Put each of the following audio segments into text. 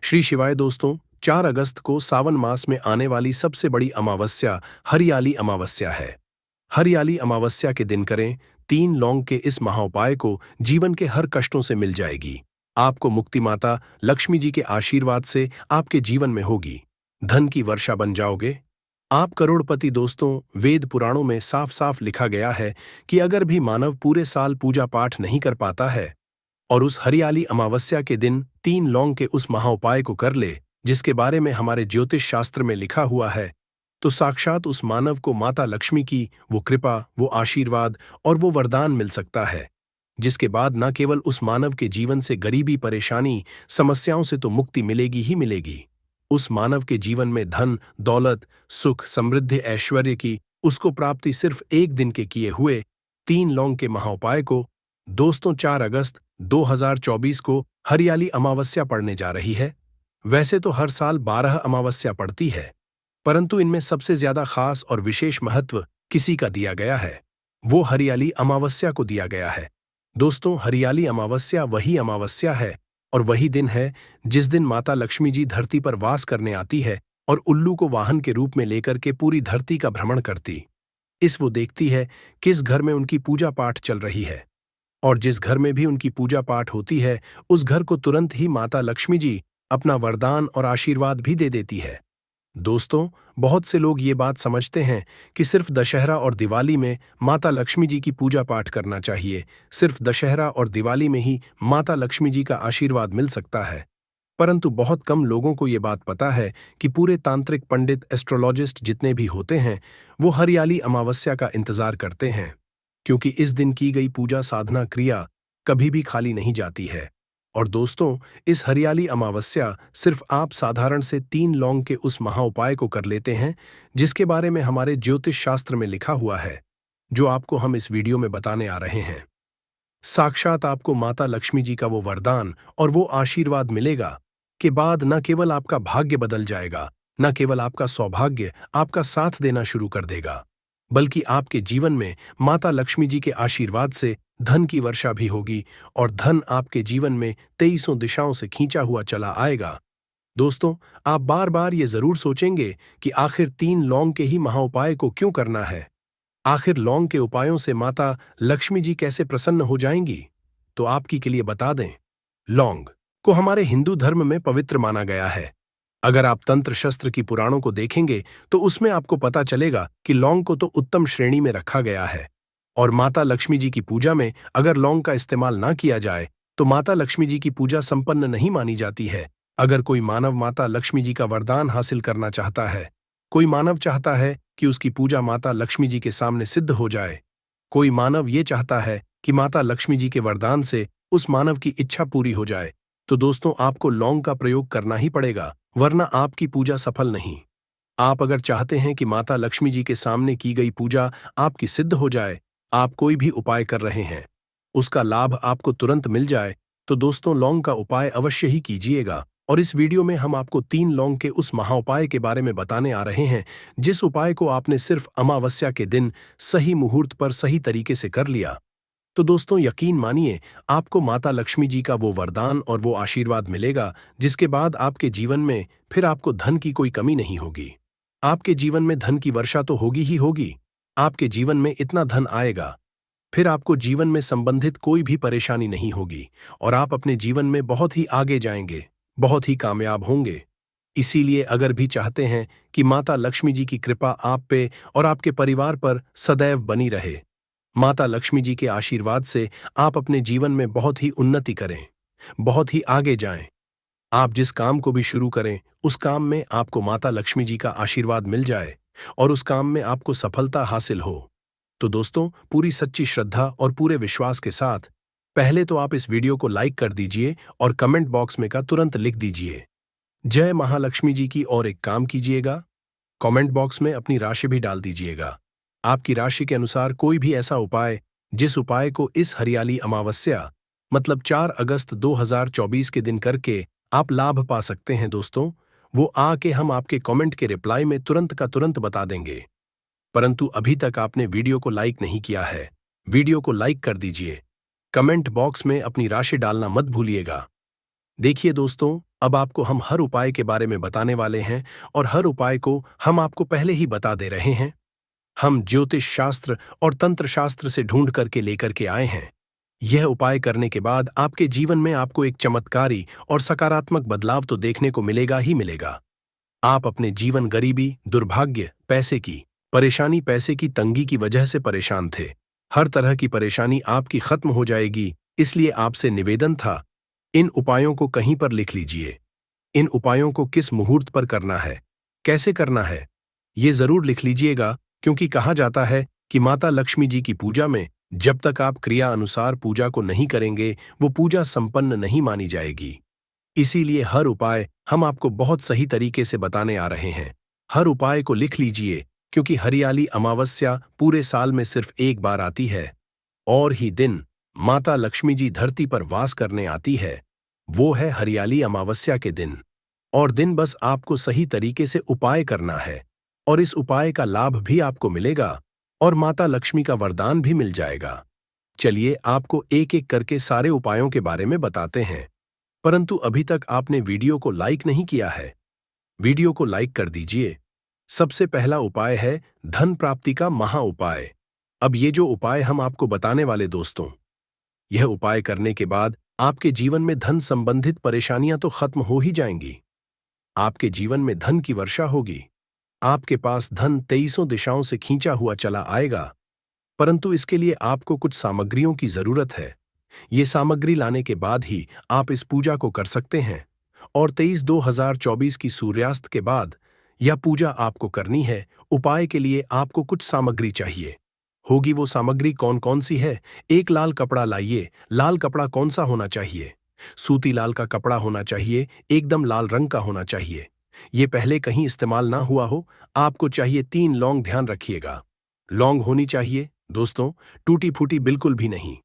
श्री शिवाय दोस्तों, 4 अगस्त को सावन मास में आने वाली सबसे बड़ी अमावस्या हरियाली अमावस्या है। हरियाली अमावस्या के दिन करें 3 लौंग के इस महाउपाय को जीवन के हर कष्टों से मिल जाएगी। आपको मुक्ति माता लक्ष्मी जी के आशीर्वाद से आपके जीवन में होगी। धन की वर्षा बन जाओगे। आप करोड़पति दोस्तों, वेद पुराणों में साफ साफ लिखा गया है कि अगर भी मानव पूरे साल पूजा पाठ नहीं कर पाता है और उस हरियाली अमावस्या के दिन 3 लौंग के उस महाउपाय को कर ले, जिसके बारे में हमारे ज्योतिष शास्त्र में लिखा हुआ है, तो साक्षात उस मानव को माता लक्ष्मी की वो कृपा, वो आशीर्वाद और वो वरदान मिल सकता है, जिसके बाद न केवल उस मानव के जीवन से गरीबी, परेशानी, समस्याओं से तो मुक्ति मिलेगी ही मिलेगी, उस मानव के जीवन में धन, दौलत, सुख, समृद्धि, ऐश्वर्य की उसको प्राप्ति सिर्फ एक दिन के किए हुए 3 लौंग के महाउपाय को दोस्तों 4 अगस्त 2024 को हरियाली अमावस्या पड़ने जा रही है। वैसे तो हर साल 12 अमावस्या पड़ती है, परंतु इनमें सबसे ज्यादा खास और विशेष महत्व किसी का दिया गया है, वो हरियाली अमावस्या को दिया गया है। दोस्तों, हरियाली अमावस्या वही अमावस्या है और वही दिन है जिस दिन माता लक्ष्मी जी धरती पर वास करने आती है और उल्लू को वाहन के रूप में लेकर के पूरी धरती का भ्रमण करती। वो देखती है किस घर में उनकी पूजा पाठ चल रही है, और जिस घर में भी उनकी पूजा पाठ होती है उस घर को तुरंत ही माता लक्ष्मी जी अपना वरदान और आशीर्वाद भी दे देती है। दोस्तों, बहुत से लोग ये बात समझते हैं कि सिर्फ दशहरा और दिवाली में माता लक्ष्मी जी की पूजा पाठ करना चाहिए, सिर्फ दशहरा और दिवाली में ही माता लक्ष्मी जी का आशीर्वाद मिल सकता है। परंतु बहुत कम लोगों को ये बात पता है कि पूरे तांत्रिक पंडित, एस्ट्रोलॉजिस्ट जितने भी होते हैं वो हरियाली अमावस्या का इंतजार करते हैं, क्योंकि इस दिन की गई पूजा साधना क्रिया कभी भी खाली नहीं जाती है। और दोस्तों, इस हरियाली अमावस्या सिर्फ आप साधारण से 3 लौंग के उस महाउपाय को कर लेते हैं, जिसके बारे में हमारे ज्योतिष शास्त्र में लिखा हुआ है, जो आपको हम इस वीडियो में बताने आ रहे हैं। साक्षात आपको माता लक्ष्मी जी का वो वरदान और वो आशीर्वाद मिलेगा के बाद न केवल आपका भाग्य बदल जाएगा, न केवल आपका सौभाग्य आपका साथ देना शुरू कर देगा, बल्कि आपके जीवन में माता लक्ष्मी जी के आशीर्वाद से धन की वर्षा भी होगी और धन आपके जीवन में 23 दिशाओं से खींचा हुआ चला आएगा। दोस्तों, आप बार बार ये जरूर सोचेंगे कि आखिर 3 लौंग के ही महाउपाय को क्यों करना है, आखिर लौंग के उपायों से माता लक्ष्मी जी कैसे प्रसन्न हो जाएंगी। तो आपकी के लिए बता दें, लौंग को हमारे हिंदू धर्म में पवित्र माना गया है। अगर आप तंत्र शस्त्र की पुराणों को देखेंगे तो उसमें आपको पता चलेगा कि लौंग को तो उत्तम श्रेणी में रखा गया है, और माता लक्ष्मी जी की पूजा में अगर लौंग का इस्तेमाल ना किया जाए तो माता लक्ष्मी जी की पूजा संपन्न नहीं मानी जाती है। अगर कोई मानव माता लक्ष्मी जी का वरदान हासिल करना चाहता है, कोई मानव चाहता है कि उसकी पूजा माता लक्ष्मी जी के सामने सिद्ध हो जाए, कोई मानव ये चाहता है कि माता लक्ष्मी जी के वरदान से उस मानव की इच्छा पूरी हो जाए, तो दोस्तों आपको लौंग का प्रयोग करना ही पड़ेगा, वरना आपकी पूजा सफल नहीं। आप अगर चाहते हैं कि माता लक्ष्मी जी के सामने की गई पूजा आपकी सिद्ध हो जाए, आप कोई भी उपाय कर रहे हैं, उसका लाभ आपको तुरंत मिल जाए, तो दोस्तों लौंग का उपाय अवश्य ही कीजिएगा। और इस वीडियो में हम आपको 3 लौंग के उस महाउपाय के बारे में बताने आ रहे हैं, जिस उपाय को आपने सिर्फ अमावस्या के दिन सही मुहूर्त पर सही तरीके से कर लिया, तो दोस्तों यकीन मानिए आपको माता लक्ष्मी जी का वो वरदान और वो आशीर्वाद मिलेगा, जिसके बाद आपके जीवन में फिर आपको धन की कोई कमी नहीं होगी। आपके जीवन में धन की वर्षा तो होगी ही होगी, आपके जीवन में इतना धन आएगा, फिर आपको जीवन में संबंधित कोई भी परेशानी नहीं होगी और आप अपने जीवन में बहुत ही आगे जाएंगे, बहुत ही कामयाब होंगे। इसीलिए अगर भी चाहते हैं कि माता लक्ष्मी जी की कृपा आप पे और आपके परिवार पर सदैव बनी रहे, माता लक्ष्मी जी के आशीर्वाद से आप अपने जीवन में बहुत ही उन्नति करें, बहुत ही आगे जाएं, आप जिस काम को भी शुरू करें उस काम में आपको माता लक्ष्मी जी का आशीर्वाद मिल जाए और उस काम में आपको सफलता हासिल हो, तो दोस्तों पूरी सच्ची श्रद्धा और पूरे विश्वास के साथ पहले तो आप इस वीडियो को लाइक कर दीजिए और कमेंट बॉक्स में का तुरंत लिख दीजिए जय महालक्ष्मी जी की, और एक काम कीजिएगा, कमेंट बॉक्स में अपनी राशि भी डाल दीजिएगा। आपकी राशि के अनुसार कोई भी ऐसा उपाय जिस उपाय को इस हरियाली अमावस्या मतलब 4 अगस्त 2024 के दिन करके आप लाभ पा सकते हैं दोस्तों, वो आके हम आपके कमेंट के रिप्लाई में तुरंत का तुरंत बता देंगे। परंतु अभी तक आपने वीडियो को लाइक नहीं किया है, वीडियो को लाइक कर दीजिए, कमेंट बॉक्स में अपनी राशि डालना मत भूलिएगा। देखिए दोस्तों, अब आपको हम हर उपाय के बारे में बताने वाले हैं और हर उपाय को हम आपको पहले ही बता दे रहे हैं। हम ज्योतिष शास्त्र और तंत्र शास्त्र से ढूंढ करके लेकर के आए हैं। यह उपाय करने के बाद आपके जीवन में आपको एक चमत्कारी और सकारात्मक बदलाव तो देखने को मिलेगा ही मिलेगा। आप अपने जीवन गरीबी, दुर्भाग्य, पैसे की तंगी की वजह से परेशान थे। हर तरह की परेशानी आपकी खत्म हो जाएगी, इसलिए आपसे निवेदन था, इन उपायों को कहीं पर लिख लीजिए। इन उपायों को किस मुहूर्त पर करना है, कैसे करना है, ये जरूर लिख लीजिएगा, क्योंकि कहा जाता है कि माता लक्ष्मी जी की पूजा में जब तक आप क्रिया अनुसार पूजा को नहीं करेंगे, वो पूजा संपन्न नहीं मानी जाएगी। इसीलिए हर उपाय हम आपको बहुत सही तरीके से बताने आ रहे हैं। हर उपाय को लिख लीजिए, क्योंकि हरियाली अमावस्या पूरे साल में सिर्फ एक बार आती है, और ही दिन माता लक्ष्मी जी धरती पर वास करने आती है, वो है हरियाली अमावस्या के दिन। और दिन बस आपको सही तरीके से उपाय करना है, और इस उपाय का लाभ भी आपको मिलेगा और माता लक्ष्मी का वरदान भी मिल जाएगा। चलिए आपको एक एक करके सारे उपायों के बारे में बताते हैं। परंतु अभी तक आपने वीडियो को लाइक नहीं किया है। वीडियो को लाइक कर दीजिए। सबसे पहला उपाय है धन प्राप्ति का महा उपाय। अब ये जो उपाय हम आपको बताने वाले दोस्तों, यह उपाय करने के बाद आपके जीवन में धन संबंधित परेशानियां तो खत्म हो ही जाएंगी। आपके जीवन में धन की वर्षा होगी। आपके पास धन 23 दिशाओं से खींचा हुआ चला आएगा। परंतु इसके लिए आपको कुछ सामग्रियों की जरूरत है। ये सामग्री लाने के बाद ही आप इस पूजा को कर सकते हैं, और 23/2/2024 की सूर्यास्त के बाद यह पूजा आपको करनी है। उपाय के लिए आपको कुछ सामग्री चाहिए होगी। वो सामग्री कौन कौन सी है? एक लाल कपड़ा लाइए। लाल कपड़ा कौन सा होना चाहिए? सूती लाल का कपड़ा होना चाहिए, एकदम लाल रंग का होना चाहिए। ये पहले कहीं इस्तेमाल ना हुआ हो। आपको चाहिए 3 लौंग, ध्यान रखिएगा। लौंग होनी चाहिए दोस्तों, टूटी फूटी बिल्कुल भी नहीं,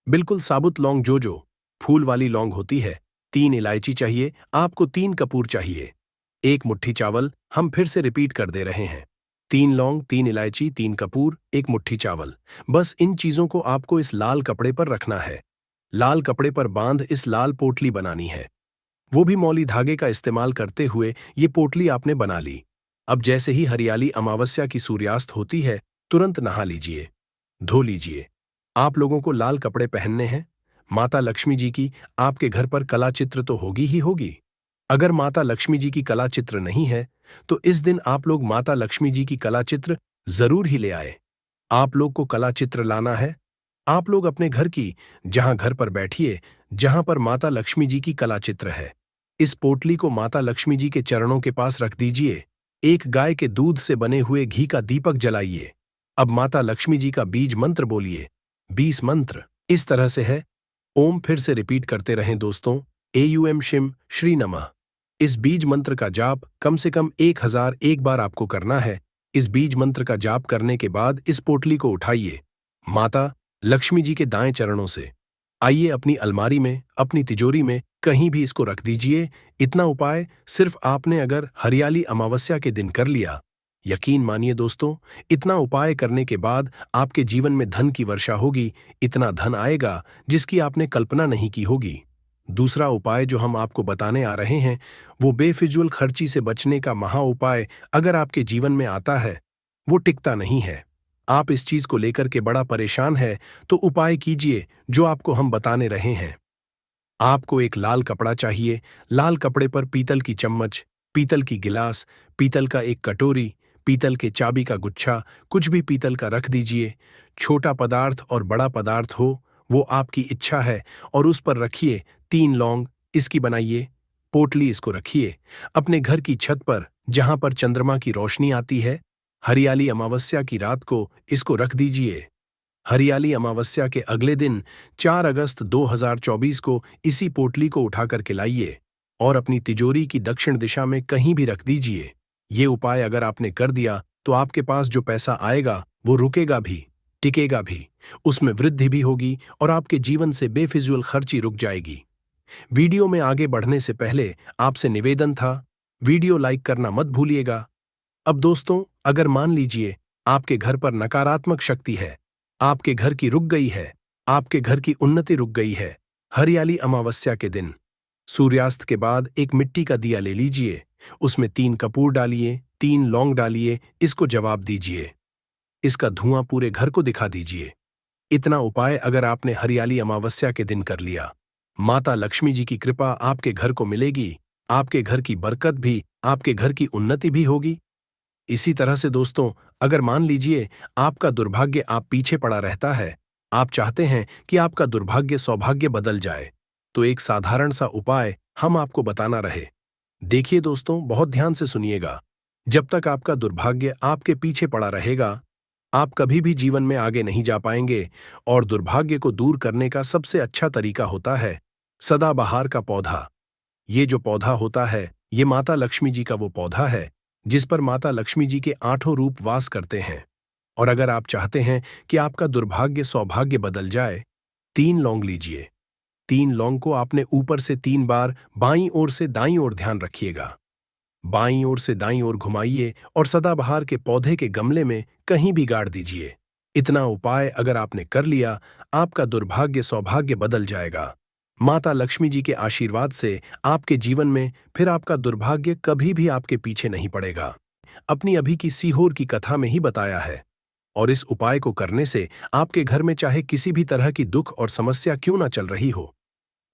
बिल्कुल साबुत लौंग, जो फूल वाली लौंग होती है। 3 इलायची चाहिए आपको, 3 कपूर चाहिए, 1 मुट्ठी चावल। हम फिर से रिपीट कर दे रहे हैं, 3 लौंग, 3 इलायची, 3 कपूर, 1 मुट्ठी चावल। बस इन चीजों को आपको इस लाल कपड़े पर रखना है। लाल कपड़े पर बांध इस लाल पोटली बनानी है। वो भी मौली धागे का इस्तेमाल करते हुए ये पोटली आपने बना ली। अब जैसे ही हरियाली अमावस्या की सूर्यास्त होती है, तुरंत नहा लीजिए, धो लीजिए। आप लोगों को लाल कपड़े पहनने हैं। माता लक्ष्मी जी की आपके घर पर कला चित्र तो होगी ही होगी। अगर माता लक्ष्मी जी की कला चित्र नहीं है, तो इस दिन आप लोग माता लक्ष्मी जी की कला चित्र जरूर ही ले आए। आप लोग को कला चित्र लाना है। आप लोग अपने घर की जहां घर पर बैठिए, जहां पर माता लक्ष्मी जी की कला चित्र है, इस पोटली को माता लक्ष्मी जी के चरणों के पास रख दीजिए। एक गाय के दूध से बने हुए घी का दीपक जलाइए। अब माता लक्ष्मी जी का बीज मंत्र बोलिए। 20 मंत्र इस तरह से है। ओम फिर से रिपीट करते रहें दोस्तों, एयूएम शिम श्री नमः। इस बीज मंत्र का जाप कम से कम 1001 बार आपको करना है। इस बीज मंत्र का जाप करने के बाद इस पोटली को उठाइए माता लक्ष्मी जी के दाएं चरणों से, आइए अपनी अलमारी में, अपनी तिजोरी में, कहीं भी इसको रख दीजिए। इतना उपाय सिर्फ आपने अगर हरियाली अमावस्या के दिन कर लिया, यकीन मानिए दोस्तों, इतना उपाय करने के बाद आपके जीवन में धन की वर्षा होगी। इतना धन आएगा जिसकी आपने कल्पना नहीं की होगी। दूसरा उपाय जो हम आपको बताने आ रहे हैं, वो बेफिजूल खर्ची से बचने का महा उपाय अगर आपके जीवन में आता है, वो टिकता नहीं है। आप इस चीज को लेकर के बड़ा परेशान है, तो उपाय कीजिए जो आपको हम बताने रहे हैं। आपको एक लाल कपड़ा चाहिए। लाल कपड़े पर पीतल की चम्मच, पीतल की गिलास, पीतल का एक कटोरी, पीतल के चाबी का गुच्छा, कुछ भी पीतल का रख दीजिए। छोटा पदार्थ और बड़ा पदार्थ हो, वो आपकी इच्छा है, और उस पर रखिए 3 लौंग। इसकी बनाइए पोटली, इसको रखिए अपने घर की छत पर, जहां पर चंद्रमा की रोशनी आती है। हरियाली अमावस्या की रात को इसको रख दीजिए। हरियाली अमावस्या के अगले दिन 4 अगस्त 2024 को इसी पोटली को उठा करके लाइए और अपनी तिजोरी की दक्षिण दिशा में कहीं भी रख दीजिए। ये उपाय अगर आपने कर दिया, तो आपके पास जो पैसा आएगा वो रुकेगा भी, टिकेगा भी, उसमें वृद्धि भी होगी, और आपके जीवन से बेफिजूल खर्ची रुक जाएगी। वीडियो में आगे बढ़ने से पहले आपसे निवेदन था, वीडियो लाइक करना मत भूलिएगा। अब दोस्तों, अगर मान लीजिए आपके घर पर नकारात्मक शक्ति है, आपके घर की रुक गई है, आपके घर की उन्नति रुक गई है हरियाली अमावस्या के दिन, सूर्यास्त के बाद एक मिट्टी का दिया ले लीजिए, उसमें 3 कपूर डालिए, 3 लौंग डालिए, इसको जवाब दीजिए। इसका धुआं पूरे घर को दिखा दीजिए। इतना उपाय अगर आपने हरियाली अमावस्या के दिन कर लिया, माता लक्ष्मी जी की कृपा आपके घर को मिलेगी, आपके घर की बरकत भी, आपके घर की उन्नति भी होगी। इसी तरह से दोस्तों, अगर मान लीजिए आपका दुर्भाग्य आप पीछे पड़ा रहता है, आप चाहते हैं कि आपका दुर्भाग्य सौभाग्य बदल जाए, तो एक साधारण सा उपाय हम आपको बताना रहे। देखिए दोस्तों, बहुत ध्यान से सुनिएगा। जब तक आपका दुर्भाग्य आपके पीछे पड़ा रहेगा, आप कभी भी जीवन में आगे नहीं जा पाएंगे। और दुर्भाग्य को दूर करने का सबसे अच्छा तरीका होता है सदाबहार का पौधा। ये जो पौधा होता है, ये माता लक्ष्मी जी का वो पौधा है जिस पर माता लक्ष्मी जी के 8 रूप वास करते हैं। और अगर आप चाहते हैं कि आपका दुर्भाग्य सौभाग्य बदल जाए, 3 लौंग लीजिए। 3 लौंग को आपने ऊपर से 3 बार बाईं ओर से दाईं ओर, ध्यान रखिएगा, बाईं ओर से दाईं ओर घुमाइए और सदाबहार के पौधे के गमले में कहीं भी गाड़ दीजिए। इतना उपाय अगर आपने कर लिया, आपका दुर्भाग्य सौभाग्य बदल जाएगा। माता लक्ष्मी जी के आशीर्वाद से आपके जीवन में फिर आपका दुर्भाग्य कभी भी आपके पीछे नहीं पड़ेगा। अपनी अभी की सीहोर की कथा में ही बताया है। और इस उपाय को करने से आपके घर में चाहे किसी भी तरह की दुख और समस्या क्यों ना चल रही हो,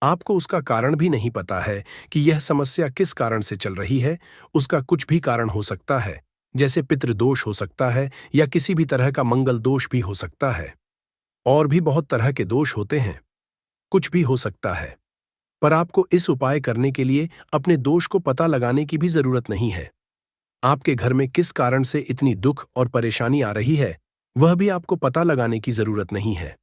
आपको उसका कारण भी नहीं पता है कि यह समस्या किस कारण से चल रही है, उसका कुछ भी कारण हो सकता है, जैसे पितृदोष हो सकता है या किसी भी तरह का मंगल दोष भी हो सकता है। और भी बहुत तरह के दोष होते हैं, कुछ भी हो सकता है। पर आपको इस उपाय करने के लिए अपने दोष को पता लगाने की भी जरूरत नहीं है। आपके घर में किस कारण से इतनी दुख और परेशानी आ रही है, वह भी आपको पता लगाने की जरूरत नहीं है।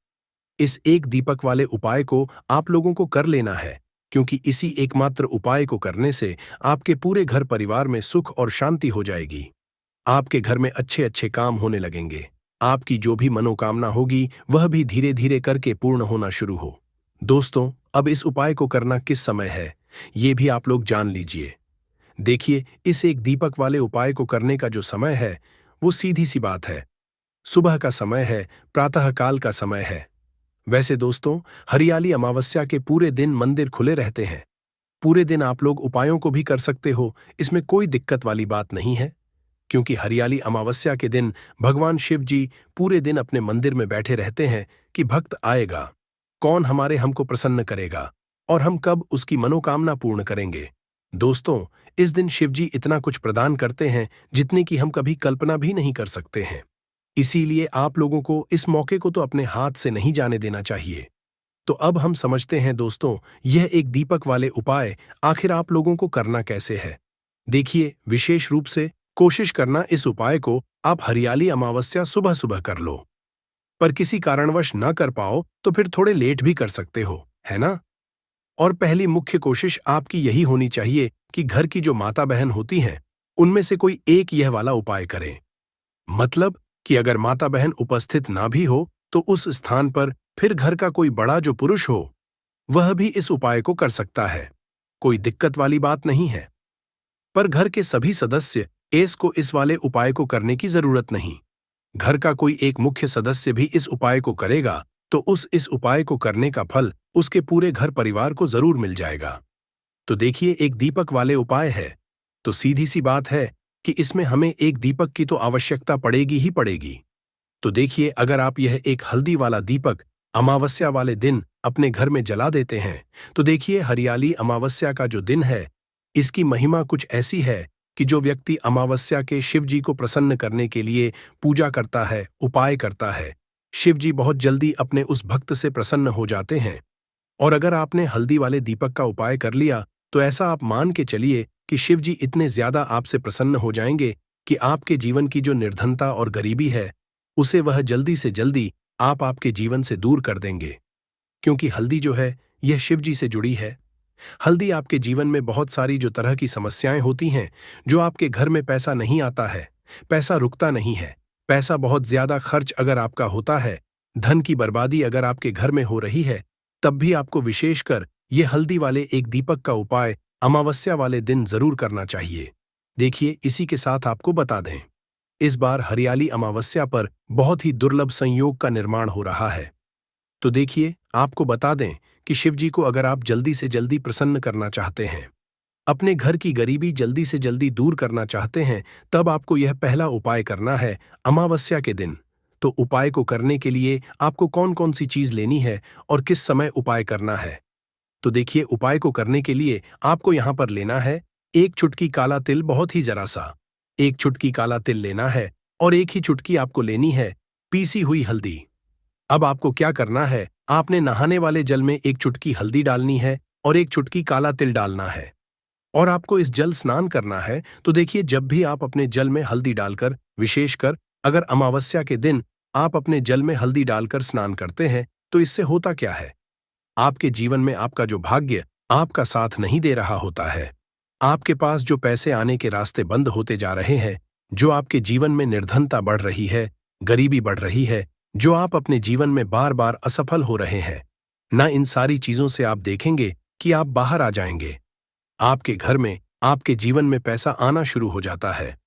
इस एक दीपक वाले उपाय को आप लोगों को कर लेना है, क्योंकि इसी एकमात्र उपाय को करने से आपके पूरे घर परिवार में सुख और शांति हो जाएगी। आपके घर में अच्छे अच्छे काम होने लगेंगे। आपकी जो भी मनोकामना होगी वह भी धीरे धीरे करके पूर्ण होना शुरू हो। दोस्तों, अब इस उपाय को करना किस समय है, ये भी आप लोग जान लीजिए। देखिए, इस एक दीपक वाले उपाय को करने का जो समय है, वो सीधी सी बात है, सुबह का समय है, प्रातःकाल का समय है। वैसे दोस्तों, हरियाली अमावस्या के पूरे दिन मंदिर खुले रहते हैं। पूरे दिन आप लोग उपायों को भी कर सकते हो, इसमें कोई दिक्कत वाली बात नहीं है। क्योंकि हरियाली अमावस्या के दिन भगवान शिव जी पूरे दिन अपने मंदिर में बैठे रहते हैं कि भक्त आएगा, कौन हमारे हमको प्रसन्न करेगा और हम कब उसकी मनोकामना पूर्ण करेंगे। दोस्तों, इस दिन शिव जी इतना कुछ प्रदान करते हैं जितने की हम कभी कल्पना भी नहीं कर सकते हैं। इसीलिए आप लोगों को इस मौके को तो अपने हाथ से नहीं जाने देना चाहिए। तो अब हम समझते हैं दोस्तों, यह एक दीपक वाले उपाय आखिर आप लोगों को करना कैसे है। देखिए, विशेष रूप से कोशिश करना इस उपाय को आप हरियाली अमावस्या सुबह सुबह कर लो। पर किसी कारणवश न कर पाओ तो फिर थोड़े लेट भी कर सकते हो, है ना। और पहली मुख्य कोशिश आपकी यही होनी चाहिए कि घर की जो माता बहन होती हैं, उनमें से कोई एक यह वाला उपाय करें। मतलब कि अगर माता बहन उपस्थित ना भी हो तो उस स्थान पर फिर घर का कोई बड़ा जो पुरुष हो, वह भी इस उपाय को कर सकता है। कोई दिक्कत वाली बात नहीं है। पर घर के सभी सदस्य इस वाले उपाय को करने की जरूरत नहीं। घर का कोई एक मुख्य सदस्य भी इस उपाय को करेगा तो इस उपाय को करने का फल उसके पूरे घर परिवार को जरूर मिल जाएगा। तो देखिए, एक दीपक वाले उपाय है, तो सीधी सी बात है कि इसमें हमें एक दीपक की तो आवश्यकता पड़ेगी ही पड़ेगी। तो देखिए, अगर आप यह एक हल्दी वाला दीपक अमावस्या वाले दिन अपने घर में जला देते हैं, तो देखिए, हरियाली अमावस्या का जो दिन है, इसकी महिमा कुछ ऐसी है कि जो व्यक्ति अमावस्या के शिव जी को प्रसन्न करने के लिए पूजा करता है, उपाय करता है, शिव जी बहुत जल्दी अपने उस भक्त से प्रसन्न हो जाते हैं। और अगर आपने हल्दी वाले दीपक का उपाय कर लिया, तो ऐसा आप मान के चलिए कि शिव जी इतने ज्यादा आपसे प्रसन्न हो जाएंगे कि आपके जीवन की जो निर्धनता और गरीबी है, उसे वह जल्दी से जल्दी आपके जीवन से दूर कर देंगे। क्योंकि हल्दी जो है, यह शिव जी से जुड़ी है। हल्दी आपके जीवन में बहुत सारी जो तरह की समस्याएं होती हैं, जो आपके घर में पैसा नहीं आता है, पैसा रुकता नहीं है, पैसा बहुत ज्यादा खर्च अगर आपका होता है, धन की बर्बादी अगर आपके घर में हो रही है, तब भी आपको विशेषकर ये हल्दी वाले एक दीपक का उपाय अमावस्या वाले दिन जरूर करना चाहिए। देखिए, इसी के साथ आपको बता दें, इस बार हरियाली अमावस्या पर बहुत ही दुर्लभ संयोग का निर्माण हो रहा है। तो देखिए, आपको बता दें कि शिव जी को अगर आप जल्दी से जल्दी प्रसन्न करना चाहते हैं, अपने घर की गरीबी जल्दी से जल्दी दूर करना चाहते हैं, तब आपको यह पहला उपाय करना है अमावस्या के दिन। तो उपाय को करने के लिए आपको कौन कौन सी चीज लेनी है और किस समय उपाय करना है? तो देखिए, उपाय को करने के लिए आपको यहां पर लेना है एक चुटकी काला तिल, बहुत ही जरा सा एक चुटकी काला तिल लेना है, और एक ही चुटकी आपको लेनी है पीसी हुई हल्दी। अब आपको क्या करना है, आपने नहाने वाले जल में एक चुटकी हल्दी डालनी है और एक चुटकी काला तिल डालना है, और आपको इस जल स्नान करना है। तो देखिए, जब भी आप अपने जल में हल्दी डालकर, विशेषकर अगर अमावस्या के दिन आप अपने जल में हल्दी डालकर स्नान करते हैं, तो इससे होता क्या है, आपके जीवन में आपका जो भाग्य आपका साथ नहीं दे रहा होता है, आपके पास जो पैसे आने के रास्ते बंद होते जा रहे हैं, जो आपके जीवन में निर्धनता बढ़ रही है, गरीबी बढ़ रही है, जो आप अपने जीवन में बार बार असफल हो रहे हैं, ना इन सारी चीजों से आप देखेंगे कि आप बाहर आ जाएंगे। आपके घर में, आपके जीवन में पैसा आना शुरू हो जाता है,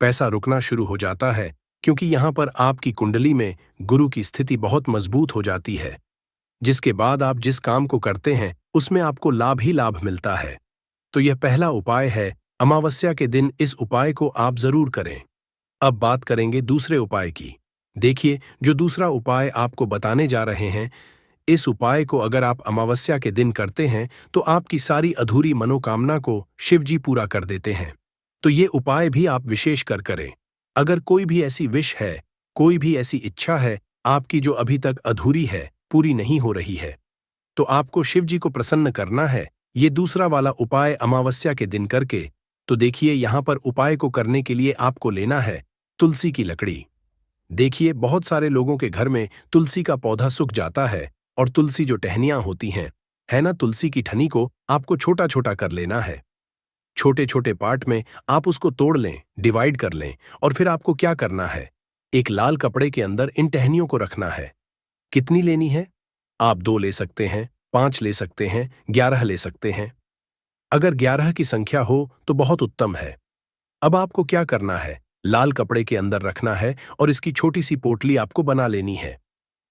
पैसा रुकना शुरू हो जाता है, क्योंकि यहां पर आपकी कुंडली में गुरु की स्थिति बहुत मजबूत हो जाती है, जिसके बाद आप जिस काम को करते हैं उसमें आपको लाभ ही लाभ मिलता है। तो यह पहला उपाय है, अमावस्या के दिन इस उपाय को आप जरूर करें। अब बात करेंगे दूसरे उपाय की। देखिए, जो दूसरा उपाय आपको बताने जा रहे हैं, इस उपाय को अगर आप अमावस्या के दिन करते हैं तो आपकी सारी अधूरी मनोकामना को शिव जी पूरा कर देते हैं। तो ये उपाय भी आप विशेष कर करें। अगर कोई भी ऐसी विश है, कोई भी ऐसी इच्छा है आपकी जो अभी तक अधूरी है, पूरी नहीं हो रही है, तो आपको शिव जी को प्रसन्न करना है ये दूसरा वाला उपाय अमावस्या के दिन करके। तो देखिए, यहां पर उपाय को करने के लिए आपको लेना है तुलसी की लकड़ी। देखिए, बहुत सारे लोगों के घर में तुलसी का पौधा सूख जाता है, और तुलसी जो टहनियां होती हैं, है ना, तुलसी की ठनी को आपको छोटा छोटा कर लेना है। छोटे छोटे पार्ट में आप उसको तोड़ लें, डिवाइड कर लें, और फिर आपको क्या करना है, एक लाल कपड़े के अंदर इन टहनियों को रखना है। कितनी लेनी है? आप 2 ले सकते हैं, 5 ले सकते हैं, 11 ले सकते हैं। अगर 11 की संख्या हो तो बहुत उत्तम है। अब आपको क्या करना है, लाल कपड़े के अंदर रखना है और इसकी छोटी सी पोटली आपको बना लेनी है।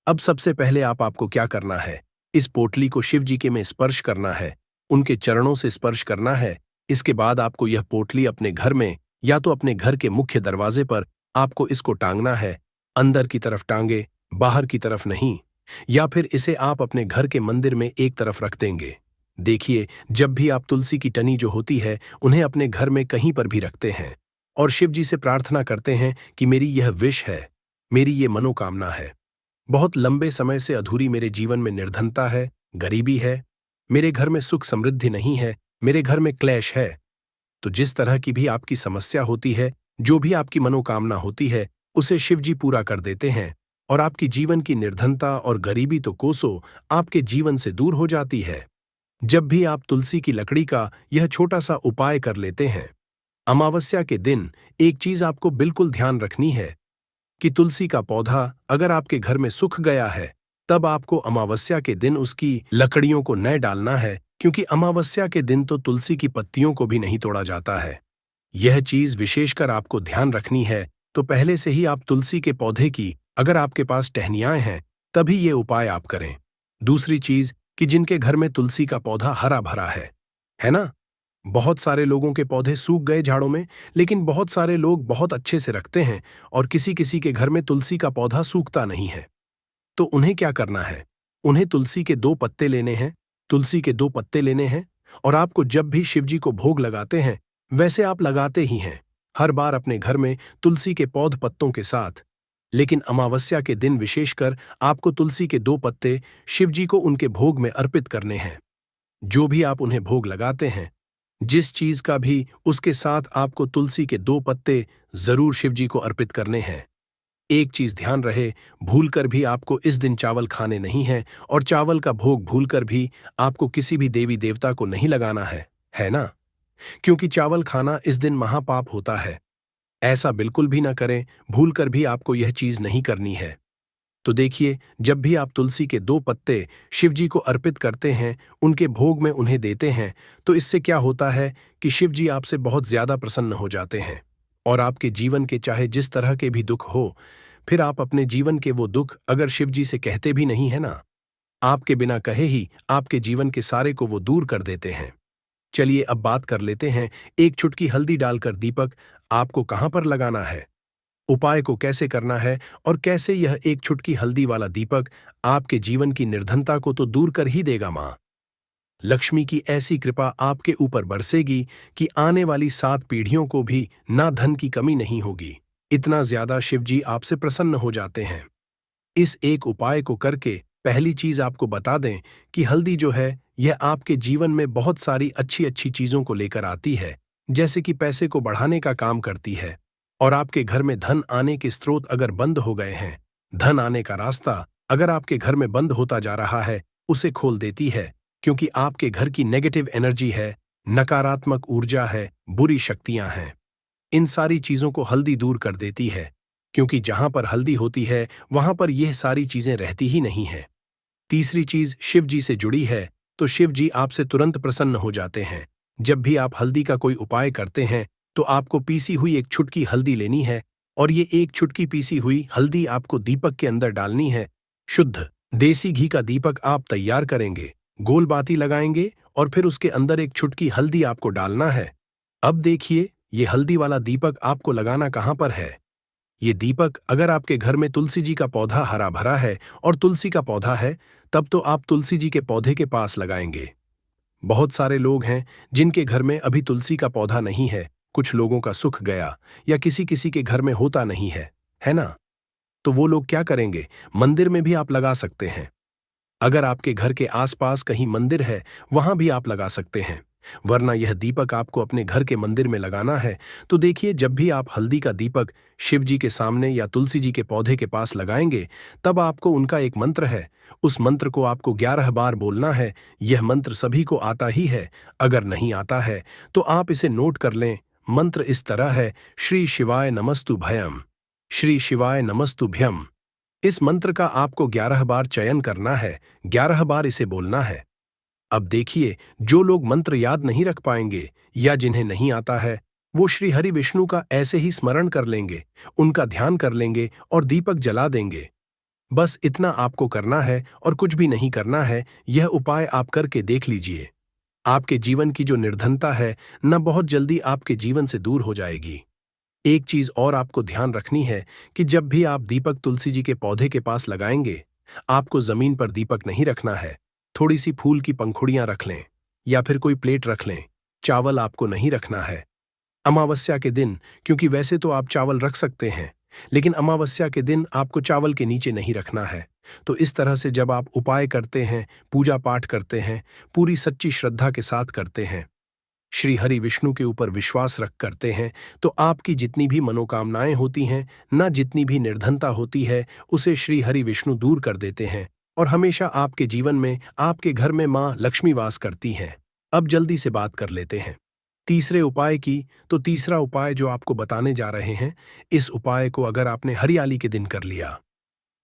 अब सबसे पहले आपको क्या करना है, इस पोटली को शिव जी के में स्पर्श करना है, उनके चरणों से स्पर्श करना है। इसके बाद आपको यह पोटली अपने घर में, या तो अपने घर के मुख्य दरवाजे पर आपको इसको टांगना है। अंदर की तरफ टांगे, बाहर की तरफ नहीं। या फिर इसे आप अपने घर के मंदिर में एक तरफ रख देंगे। देखिए, जब भी आप तुलसी की टनी जो होती है उन्हें अपने घर में कहीं पर भी रखते हैं और शिव जी से प्रार्थना करते हैं कि मेरी यह विश है, मेरी ये मनोकामना है, बहुत लंबे समय से अधूरी मेरे जीवन में निर्धनता है, गरीबी है, मेरे घर में सुख समृद्धि नहीं है, मेरे घर में क्लेश है। तो जिस तरह की भी आपकी समस्या होती है, जो भी आपकी मनोकामना होती है, उसे शिव जी पूरा कर देते हैं, और आपकी जीवन की निर्धनता और गरीबी तो कोसों आपके जीवन से दूर हो जाती है। जब भी आप तुलसी की लकड़ी का यह छोटा सा उपाय कर लेते हैं, अमावस्या के दिन एक चीज आपको बिल्कुल ध्यान रखनी है कि तुलसी का पौधा अगर आपके घर में सूख गया है, तब आपको अमावस्या के दिन उसकी लकड़ियों को न डालना है, क्योंकि अमावस्या के दिन तो तुलसी की पत्तियों को भी नहीं तोड़ा जाता है। यह चीज विशेषकर आपको ध्यान रखनी है। तो पहले से ही आप तुलसी के पौधे की, अगर आपके पास टहनियां हैं, तभी ये उपाय आप करें। दूसरी चीज कि जिनके घर में तुलसी का पौधा हरा भरा है ना, बहुत सारे लोगों के पौधे सूख गए झाड़ों में, लेकिन बहुत सारे लोग बहुत अच्छे से रखते हैं, और किसी किसी के घर में तुलसी का पौधा सूखता नहीं है। तो उन्हें क्या करना है, उन्हें तुलसी के 2 पत्ते लेने हैं, तुलसी के 2 पत्ते लेने हैं, और आपको जब भी शिवजी को भोग लगाते हैं, वैसे आप लगाते ही हैं हर बार अपने घर में तुलसी के पौध पत्तों के साथ, लेकिन अमावस्या के दिन विशेषकर आपको तुलसी के 2 पत्ते शिवजी को उनके भोग में अर्पित करने हैं। जो भी आप उन्हें भोग लगाते हैं, जिस चीज का भी, उसके साथ आपको तुलसी के 2 पत्ते जरूर शिवजी को अर्पित करने हैं। एक चीज ध्यान रहे, भूलकर भी आपको इस दिन चावल खाने नहीं है, और चावल का भोग भूलकर भी आपको किसी भी देवी देवता को नहीं लगाना है ना, क्योंकि चावल खाना इस दिन महापाप होता है। ऐसा बिल्कुल भी ना करें, भूलकर भी आपको यह चीज नहीं करनी है। तो देखिए, जब भी आप तुलसी के 2 पत्ते शिवजी को अर्पित करते हैं, उनके भोग में उन्हें देते हैं, तो इससे क्या होता है कि शिवजी आपसे बहुत ज्यादा प्रसन्न हो जाते हैं, और आपके जीवन के चाहे जिस तरह के भी दुख हो, फिर आप अपने जीवन के वो दुख अगर शिवजी से कहते भी नहीं है ना, आपके बिना कहे ही आपके जीवन के सारे को वो दूर कर देते हैं। चलिए अब बात कर लेते हैं, एक चुटकी हल्दी डालकर दीपक आपको कहां पर लगाना है, उपाय को कैसे करना है और कैसे यह एक चुटकी हल्दी वाला दीपक आपके जीवन की निर्धनता को तो दूर कर ही देगा। मां लक्ष्मी की ऐसी कृपा आपके ऊपर बरसेगी कि आने वाली 7 पीढ़ियों को भी ना धन की कमी नहीं होगी। इतना ज्यादा शिवजी आपसे प्रसन्न हो जाते हैं। इस एक उपाय को करके पहली चीज आपको बता दें कि हल्दी जो है यह आपके जीवन में बहुत सारी अच्छी अच्छी चीजों को लेकर आती है, जैसे कि पैसे को बढ़ाने का काम करती है और आपके घर में धन आने के स्रोत अगर बंद हो गए हैं, धन आने का रास्ता अगर आपके घर में बंद होता जा रहा है, उसे खोल देती है, क्योंकि आपके घर की नेगेटिव एनर्जी है, नकारात्मक ऊर्जा है, बुरी शक्तियां हैं। इन सारी चीजों को हल्दी दूर कर देती है, क्योंकि जहां पर हल्दी होती है वहां पर यह सारी चीजें रहती ही नहीं है। तीसरी चीज शिव जी से जुड़ी है, तो शिव जी आपसे तुरंत प्रसन्न हो जाते हैं। जब भी आप हल्दी का कोई उपाय करते हैं तो आपको पीसी हुई एक छुटकी हल्दी लेनी है और ये एक छुटकी पीसी हुई हल्दी आपको दीपक के अंदर डालनी है। शुद्ध देसी घी का दीपक आप तैयार करेंगे, गोल बाती लगाएंगे और फिर उसके अंदर एक छुटकी हल्दी आपको डालना है। अब देखिए, ये हल्दी वाला दीपक आपको लगाना कहां पर है। ये दीपक अगर आपके घर में तुलसी जी का पौधा हरा भरा है और तुलसी का पौधा है, तब तो आप तुलसी जी के पौधे के पास लगाएंगे। बहुत सारे लोग हैं जिनके घर में अभी तुलसी का पौधा नहीं है, कुछ लोगों का सुख गया या किसी किसी के घर में होता नहीं है ना? तो वो लोग क्या करेंगे, मंदिर में भी आप लगा सकते हैं। अगर आपके घर के आसपास कहीं मंदिर है, वहां भी आप लगा सकते हैं। वरना यह दीपक आपको अपने घर के मंदिर में लगाना है। तो देखिए, जब भी आप हल्दी का दीपक शिव जी के सामने या तुलसी जी के पौधे के पास लगाएंगे, तब आपको उनका एक मंत्र है, उस मंत्र को आपको 11 बार बोलना है। यह मंत्र सभी को आता ही है, अगर नहीं आता है तो आप इसे नोट कर लें। मंत्र इस तरह है, श्री शिवाय नमस्तुभ्यम, श्री शिवाय नमस्तुभ्यम। इस मंत्र का आपको 11 बार चयन करना है, 11 बार इसे बोलना है। अब देखिए, जो लोग मंत्र याद नहीं रख पाएंगे या जिन्हें नहीं आता है, वो श्री हरि विष्णु का ऐसे ही स्मरण कर लेंगे, उनका ध्यान कर लेंगे और दीपक जला देंगे। बस इतना आपको करना है और कुछ भी नहीं करना है। यह उपाय आप करके देख लीजिए, आपके जीवन की जो निर्धनता है न, बहुत जल्दी आपके जीवन से दूर हो जाएगी। एक चीज और आपको ध्यान रखनी है कि जब भी आप दीपक तुलसी जी के पौधे के पास लगाएंगे, आपको जमीन पर दीपक नहीं रखना है। थोड़ी सी फूल की पंखुड़ियां रख लें या फिर कोई प्लेट रख लें। चावल आपको नहीं रखना है अमावस्या के दिन, क्योंकि वैसे तो आप चावल रख सकते हैं, लेकिन अमावस्या के दिन आपको चावल के नीचे नहीं रखना है। तो इस तरह से जब आप उपाय करते हैं, पूजा पाठ करते हैं, पूरी सच्ची श्रद्धा के साथ करते हैं, श्री हरि विष्णु के ऊपर विश्वास रख करते हैं, तो आपकी जितनी भी मनोकामनाएं होती हैं, ना जितनी भी निर्धनता होती है, उसे श्री हरि विष्णु दूर कर देते हैं और हमेशा आपके जीवन में, आपके घर में मां लक्ष्मी वास करती हैं। अब जल्दी से बात कर लेते हैं तीसरे उपाय की। तो तीसरा उपाय जो आपको बताने जा रहे हैं, इस उपाय को अगर आपने हरियाली के दिन कर लिया,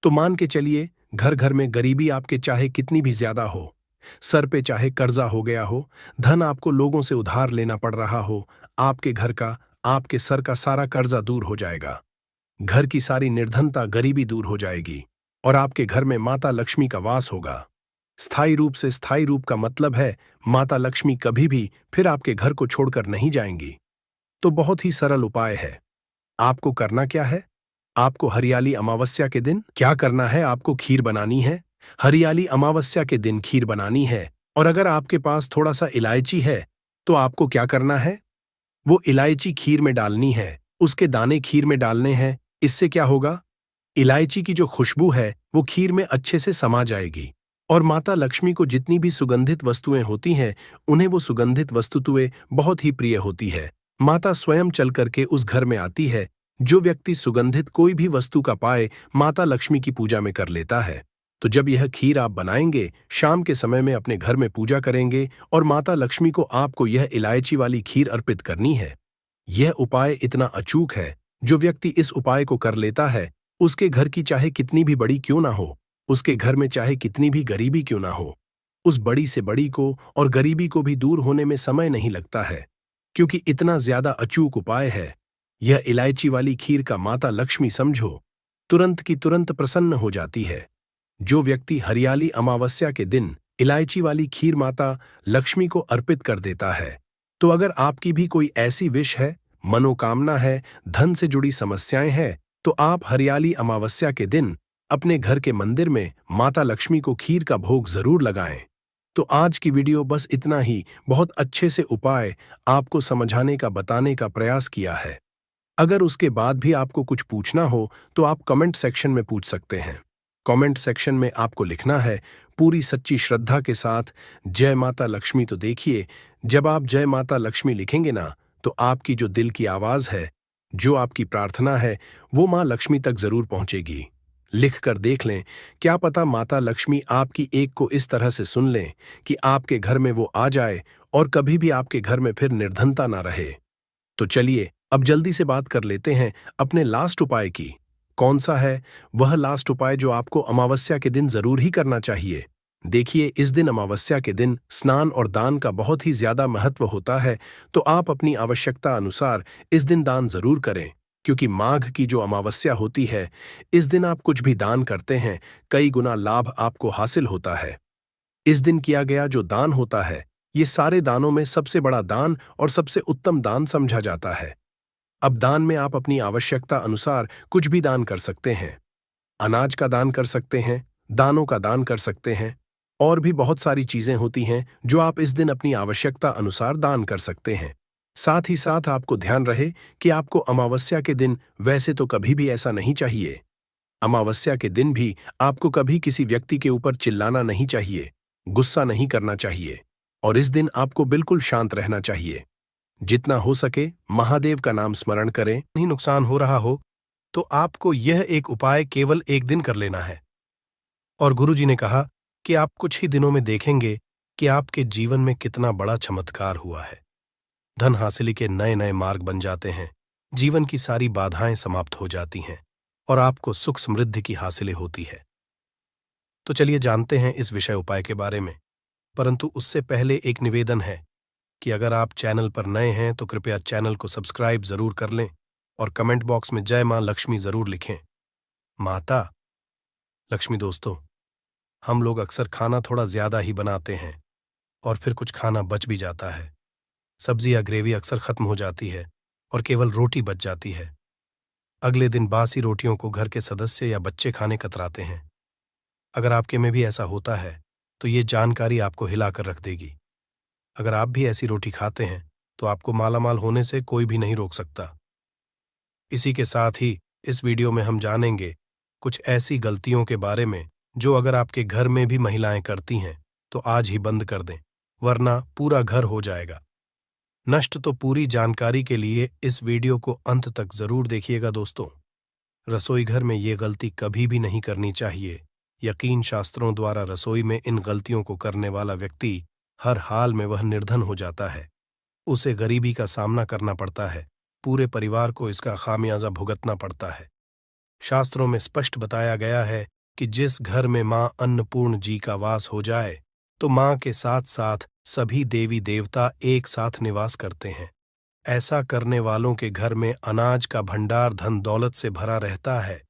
तो मान के चलिए, घर घर में गरीबी आपके चाहे कितनी भी ज्यादा हो, सर पे चाहे कर्जा हो गया हो, धन आपको लोगों से उधार लेना पड़ रहा हो, आपके घर का, आपके सर का सारा कर्जा दूर हो जाएगा। घर की सारी निर्धनता, गरीबी दूर हो जाएगी और आपके घर में माता लक्ष्मी का वास होगा। स्थायी रूप से, स्थायी रूप का मतलब है माता लक्ष्मी कभी भी फिर आपके घर को छोड़कर नहीं जाएंगी। तो बहुत ही सरल उपाय है। आपको करना क्या है, आपको हरियाली अमावस्या के दिन क्या करना है, आपको खीर बनानी है। हरियाली अमावस्या के दिन खीर बनानी है और अगर आपके पास थोड़ा सा इलायची है, तो आपको क्या करना है, वो इलायची खीर में डालनी है, उसके दाने खीर में डालने हैं। इससे क्या होगा, इलायची की जो खुशबू है वो खीर में अच्छे से समा जाएगी और माता लक्ष्मी को जितनी भी सुगंधित वस्तुएं होती हैं, उन्हें वो सुगंधित वस्तुएं बहुत ही प्रिय होती है। माता स्वयं चल करके उस घर में आती है। जो व्यक्ति सुगंधित कोई भी वस्तु का पाए, माता लक्ष्मी की पूजा में कर लेता है। तो जब यह खीर आप बनाएंगे, शाम के समय में अपने घर में पूजा करेंगे और माता लक्ष्मी को आपको यह इलायची वाली खीर अर्पित करनी है। यह उपाय इतना अचूक है, जो व्यक्ति इस उपाय को कर लेता है, उसके घर की चाहे कितनी भी बड़ी क्यों ना हो, उसके घर में चाहे कितनी भी गरीबी क्यों ना हो, उस बड़ी से बड़ी को और गरीबी को भी दूर होने में समय नहीं लगता है, क्योंकि इतना ज्यादा अचूक उपाय है। यह इलायची वाली खीर का माता लक्ष्मी समझो, तुरंत की तुरंत प्रसन्न हो जाती है। जो व्यक्ति हरियाली अमावस्या के दिन इलायची वाली खीर माता लक्ष्मी को अर्पित कर देता है, तो अगर आपकी भी कोई ऐसी विश है, मनोकामना है, धन से जुड़ी समस्याएं हैं, तो आप हरियाली अमावस्या के दिन अपने घर के मंदिर में माता लक्ष्मी को खीर का भोग जरूर लगाएं। तो आज की वीडियो बस इतना ही, बहुत अच्छे से उपाय आपको समझाने का बताने का प्रयास किया है। अगर उसके बाद भी आपको कुछ पूछना हो तो आप कमेंट सेक्शन में पूछ सकते हैं। कमेंट सेक्शन में आपको लिखना है पूरी सच्ची श्रद्धा के साथ जय माता लक्ष्मी। तो देखिए, जब आप जय माता लक्ष्मी लिखेंगे ना, तो आपकी जो दिल की आवाज है, जो आपकी प्रार्थना है, वो माँ लक्ष्मी तक जरूर पहुंचेगी। लिख कर देख लें, क्या पता माता लक्ष्मी आपकी एक को इस तरह से सुन लें कि आपके घर में वो आ जाए और कभी भी आपके घर में फिर निर्धनता ना रहे। तो चलिए अब जल्दी से बात कर लेते हैं अपने लास्ट उपाय की। कौन सा है वह लास्ट उपाय जो आपको अमावस्या के दिन जरूर ही करना चाहिए? देखिए, इस दिन अमावस्या के दिन स्नान और दान का बहुत ही ज्यादा महत्व होता है, तो आप अपनी आवश्यकता अनुसार इस दिन दान जरूर करें, क्योंकि माघ की जो अमावस्या होती है, इस दिन आप कुछ भी दान करते हैं, कई गुना लाभ आपको हासिल होता है। इस दिन किया गया जो दान होता है, ये सारे दानों में सबसे बड़ा दान और सबसे उत्तम दान समझा जाता है। अब दान में आप अपनी आवश्यकता अनुसार कुछ भी दान कर सकते हैं। अनाज का दान कर सकते हैं, दानों का दान कर सकते हैं, और भी बहुत सारी चीजें होती हैं जो आप इस दिन अपनी आवश्यकता अनुसार दान कर सकते हैं। साथ ही साथ आपको ध्यान रहे कि आपको अमावस्या के दिन वैसे तो कभी भी ऐसा नहीं चाहिए। अमावस्या के दिन भी आपको कभी किसी व्यक्ति के ऊपर चिल्लाना नहीं चाहिए, गुस्सा नहीं करना चाहिए, और इस दिन आपको बिल्कुल शांत रहना चाहिए। जितना हो सके महादेव का नाम स्मरण करें। नहीं नुकसान हो रहा हो तो आपको यह एक उपाय केवल एक दिन कर लेना है। और गुरुजी ने कहा कि आप कुछ ही दिनों में देखेंगे कि आपके जीवन में कितना बड़ा चमत्कार हुआ है। धन हासिली के नए नए मार्ग बन जाते हैं, जीवन की सारी बाधाएं समाप्त हो जाती हैं और आपको सुख समृद्धि की हासिलें होती है। तो चलिए जानते हैं इस विषय उपाय के बारे में, परंतु उससे पहले एक निवेदन है कि अगर आप चैनल पर नए हैं तो कृपया चैनल को सब्सक्राइब जरूर कर लें और कमेंट बॉक्स में जय मां लक्ष्मी जरूर लिखें। माता लक्ष्मी दोस्तों, हम लोग अक्सर खाना थोड़ा ज्यादा ही बनाते हैं और फिर कुछ खाना बच भी जाता है। सब्जी या ग्रेवी अक्सर खत्म हो जाती है और केवल रोटी बच जाती है। अगले दिन बासी रोटियों को घर के सदस्य या बच्चे खाने कतराते हैं। अगर आपके में भी ऐसा होता है तो ये जानकारी आपको हिलाकर रख देगी। अगर आप भी ऐसी रोटी खाते हैं तो आपको मालामाल होने से कोई भी नहीं रोक सकता। इसी के साथ ही इस वीडियो में हम जानेंगे कुछ ऐसी गलतियों के बारे में जो अगर आपके घर में भी महिलाएं करती हैं तो आज ही बंद कर दें, वरना पूरा घर हो जाएगा नष्ट। तो पूरी जानकारी के लिए इस वीडियो को अंत तक जरूर देखिएगा दोस्तों। रसोई घर में ये गलती कभी भी नहीं करनी चाहिए। यकीन शास्त्रों द्वारा रसोई में इन गलतियों को करने वाला व्यक्ति हर हाल में वह निर्धन हो जाता है, उसे गरीबी का सामना करना पड़ता है, पूरे परिवार को इसका खामियाजा भुगतना पड़ता है। शास्त्रों में स्पष्ट बताया गया है कि जिस घर में मां अन्नपूर्ण जी का वास हो जाए तो मां के साथ साथ सभी देवी देवता एक साथ निवास करते हैं। ऐसा करने वालों के घर में अनाज का भंडार धन दौलत से भरा रहता है।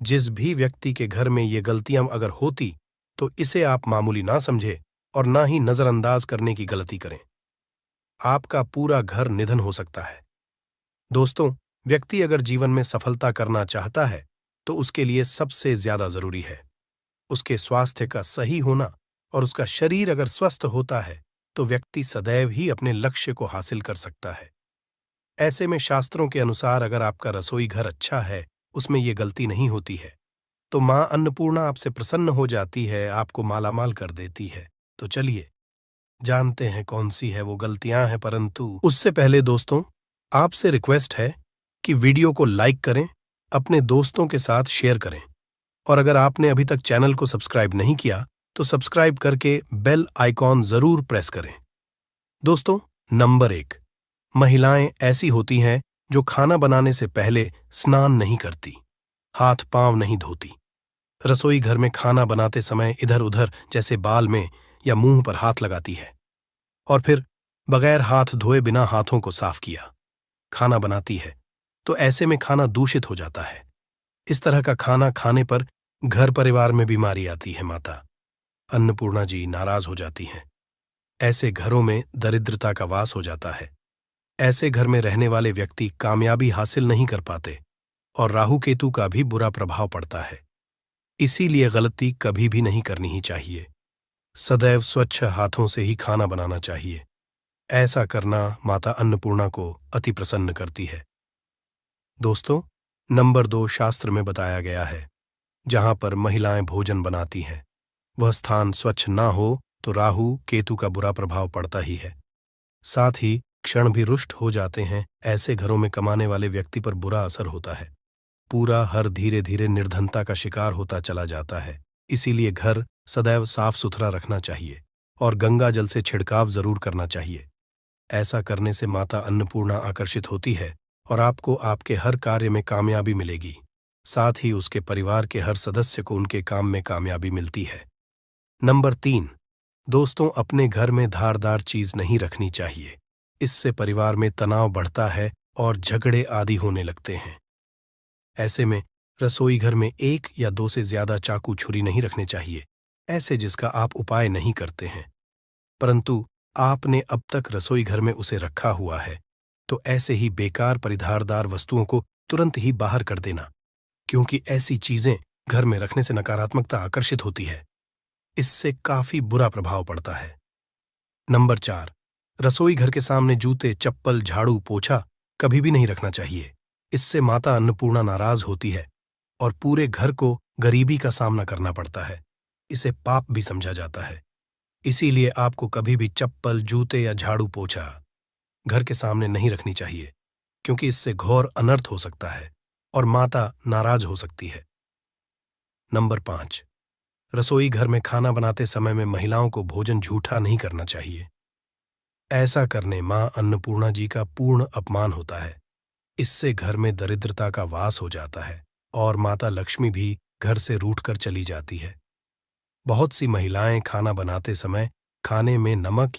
जिस भी व्यक्ति के घर में ये गलतियां अगर होती तो इसे आप मामूली ना समझे और ना ही नजरअंदाज करने की गलती करें। आपका पूरा घर निधन हो सकता है। दोस्तों, व्यक्ति अगर जीवन में सफलता करना चाहता है तो उसके लिए सबसे ज्यादा जरूरी है उसके स्वास्थ्य का सही होना, और उसका शरीर अगर स्वस्थ होता है तो व्यक्ति सदैव ही अपने लक्ष्य को हासिल कर सकता है। ऐसे में शास्त्रों के अनुसार अगर आपका रसोई घर अच्छा है, उसमें ये गलती नहीं होती है, तो मां अन्नपूर्णा आपसे प्रसन्न हो जाती है, आपको मालामाल कर देती है। तो चलिए जानते हैं कौन सी है वो गलतियां हैं, परंतु उससे पहले दोस्तों आपसे रिक्वेस्ट है कि वीडियो को लाइक करें, अपने दोस्तों के साथ शेयर करें, और अगर आपने अभी तक चैनल को सब्सक्राइब नहीं किया तो सब्सक्राइब करके बेल आइकॉन जरूर प्रेस करें। दोस्तों, नंबर 1, महिलाएं ऐसी होती हैं जो खाना बनाने से पहले स्नान नहीं करती, हाथ पांव नहीं धोती। रसोई घर में खाना बनाते समय इधर उधर जैसे बाल में या मुंह पर हाथ लगाती है और फिर बगैर हाथ धोए बिना हाथों को साफ किया खाना बनाती है, तो ऐसे में खाना दूषित हो जाता है। इस तरह का खाना खाने पर घर परिवार में बीमारी आती है माता अन्नपूर्णा जी नाराज हो जाती हैं। ऐसे घरों में दरिद्रता का वास हो जाता है। ऐसे घर में रहने वाले व्यक्ति कामयाबी हासिल नहीं कर पाते और राहु केतु का भी बुरा प्रभाव पड़ता है। इसीलिए गलती कभी भी नहीं करनी ही चाहिए। सदैव स्वच्छ हाथों से ही खाना बनाना चाहिए। ऐसा करना माता अन्नपूर्णा को अति प्रसन्न करती है। दोस्तों, नंबर 2 शास्त्र में बताया गया है, जहां पर महिलाएं भोजन बनाती हैं, वह स्थान स्वच्छ ना हो तो राहु केतु का बुरा प्रभाव पड़ता ही है। साथ ही क्षण भी रुष्ट हो जाते हैं। ऐसे घरों में कमाने वाले व्यक्ति पर बुरा असर होता है। पूरा हर धीरे धीरे निर्धनता का शिकार होता चला जाता है। इसीलिए घर सदैव साफ सुथरा रखना चाहिए और गंगा जल से छिड़काव जरूर करना चाहिए। ऐसा करने से माता अन्नपूर्णा आकर्षित होती है और आपको आपके हर कार्य में कामयाबी मिलेगी। साथ ही उसके परिवार के हर सदस्य को उनके काम में कामयाबी मिलती है। नंबर 3, दोस्तों, अपने घर में धारदार चीज नहीं रखनी चाहिए। इससे परिवार में तनाव बढ़ता है और झगड़े आदि होने लगते हैं। ऐसे में रसोई घर में 1 या 2 से ज्यादा चाकू छुरी नहीं रखने चाहिए, ऐसे जिसका आप उपाय नहीं करते हैं, परंतु आपने अब तक रसोई घर में उसे रखा हुआ है, तो ऐसे ही बेकार परिधारदार वस्तुओं को तुरंत ही बाहर कर देना, क्योंकि ऐसी चीजें घर में रखने से नकारात्मकता आकर्षित होती है। इससे काफी बुरा प्रभाव पड़ता है। नंबर 4, रसोई घर के सामने जूते, चप्पल, झाड़ू, पोछा कभी भी नहीं रखना चाहिए। इससे माता अन्नपूर्णा नाराज होती है और पूरे घर को गरीबी का सामना करना पड़ता है। इसे पाप भी समझा जाता है। इसीलिए आपको कभी भी चप्पल, जूते या झाड़ू, पोछा घर के सामने नहीं रखनी चाहिए, क्योंकि इससे घोर अनर्थ हो सकता है और माता नाराज हो सकती है। नंबर 5, रसोई घर में खाना बनाते समय में महिलाओं को भोजन झूठा नहीं करना चाहिए। ऐसा करने मां अन्नपूर्णा जी का पूर्ण अपमान होता है। इससे घर में दरिद्रता का वास हो जाता है और माता लक्ष्मी भी घर से रूठकर चली जाती है। बहुत सी महिलाएं खाना बनाते समय खाने में नमक